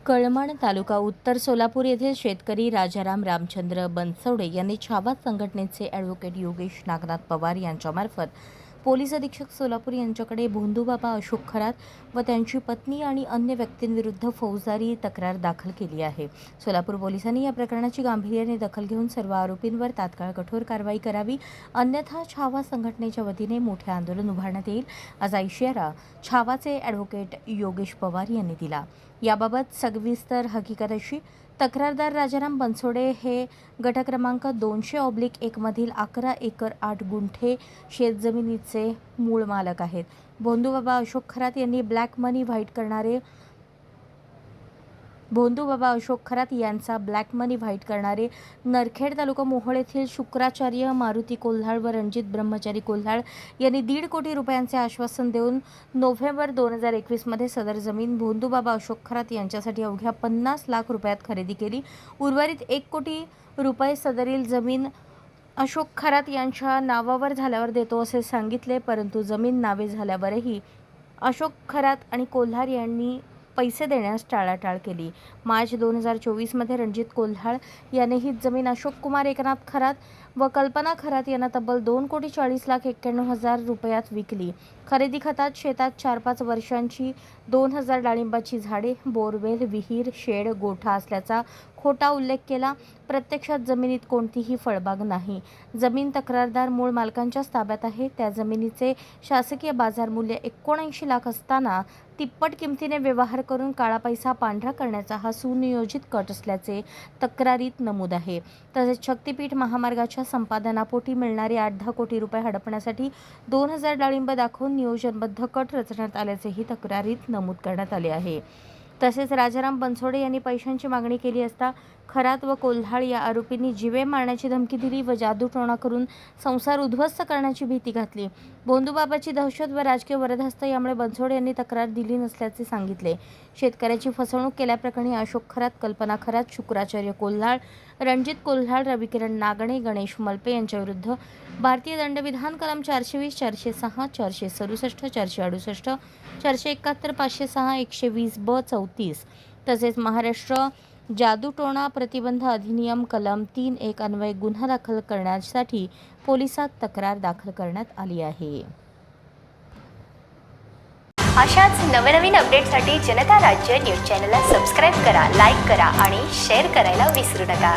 कळमण तालुका उत्तर सोलापूर येथील शेतकरी राजाराम रामचंद्र बनसोडे यांनी छावा संघटनेचे ॲडव्होकेट योगेश नागनाथ पवार यांच्यामार्फत पोलीस अधीक्षक सोलापूर यांच्याकडे भोंदूबाबा अशोक खरात व त्यांची पत्नी आणि अन्य व्यक्तींविरुद्ध फौजदारी तक्रार दाखल केली आहे। सोलापूर पोलिसांनी या प्रकरणाची गांभीर्याने दखल घेऊन सर्व आरोपींवर तात्काळ कठोर कारवाई करावी, अन्यथा छावा संघटनेच्या वतीने मोठे आंदोलन उभारण्यात येईल असा इशारा छावाचे ॲडव्होकेट योगेश पवार यांनी दिला। याबाबत सविस्तर हकीकत अशी, तक्रारदार राजाराम बनसोडे हे गट क्रमांक 200/1 मधील 11 एकर 8 गुंठे शेतजमिनीचे मूळ मालक आहेत। भोंदूबाबा अशोक खरात यांनी ब्लॅक मनी व्हाईट करणारे नरखेड तालुका मोहोळ येथील शुक्राचार्य मारुती कोल्हाळ व रणजित ब्रह्मचारी कोल्हाळ यांनी 1.5 कोटी रुपयांचे आश्वासन देऊन नोव्हेंबर 2021 मध्ये सदर जमीन भोंदूबाबा अशोक खरात यांच्यासाठी अवघ्या 50 लाख रुपयात खरेदी केली। उर्वरित 1 कोटी रुपये सदरील जमीन अशोक खरात यांच्या नावावर झाल्यावर देतो असे सांगितले, परंतु जमीन नावे झाल्यावरही अशोक खरात आणि कोल्हाळ यांनी पैसे देण्यास टाळाटाळ केली। मार्च 2024 मध्ये रणजित कोल्हाळ याने ही जमीन अशोक कुमार एकनाथ खरात व कल्पना खरात यांना तब्बल 2,40,91,000 रुपयात विकली। खरेदी खतात शेतात 4-5 वर्षांची 2,000 डाळिंबाची झाडे, बोरवेल, विहीर, शेड, गोठा असल्याचा खोटा उल्लेख केला। प्रत्यक्षात जमिनीत कोणतीही फळबाग नाही। जमीन तक्रारदार मूळ मालकांच्याच ताब्यात आहे। त्या जमिनीचे शासकीय बाजार मूल्य 79 लाख असताना तिप्पट किमतीने व्यवहार करून काळा पैसा पांढरा करण्याचा हा सुनियोजित कट असल्याचे तक्रारीत नमूद आहे। तसेच शक्तीपीठ महामार्गाच्या संपादनापोटी मिळणारे 8-10 कोटी रुपये हडपण्यासाठी 2,000 डाळिंब दाखवून नियोजनबद्ध कट रचण्यात आल्याचेही तक्रारीत नमूद करण्यात आले आहे। तसेच राजाराम बनसोडे यांनी पैशांची मागणी केली असता खरात व कोल्हाळ या आरोपींनी जीवे मारण्याची धमकी दिली व जादूटोणा करून संसार उद्ध्वस्त करण्याची भीती घातली। भोंदूबाबाची दहशत व राजकीय वरदहस्त यामुळे बनसोडे यांनी तक्रार दिली नसल्याचे सांगितले। शेतकऱ्याची फसवणूक केल्याप्रकरणी अशोक खरात, कल्पना खरात, शुक्राचार्य कोल्हाळ, रणजित कोल्हाळ, रविकिरण नागणे, गणेश मलपे यांच्याविरुद्ध भारतीय दंडविधान कलम 420, 406, 467, 468, 471, 506, 120(ब) 34 तसेच महाराष्ट्र जादूटोणा प्रतिबंध अधिनियम कलम 3(1) अन्वये गुन्हा दाखल करण्यासाठी पोलिसात तक्रार दाखल करण्यात आली आहे। अशाच नवनवीन अपडेटसाठी जनता राज्य न्यूज चॅनलला सबस्क्राईब करा, लाईक करा आणि शेअर करायला विसरू नका।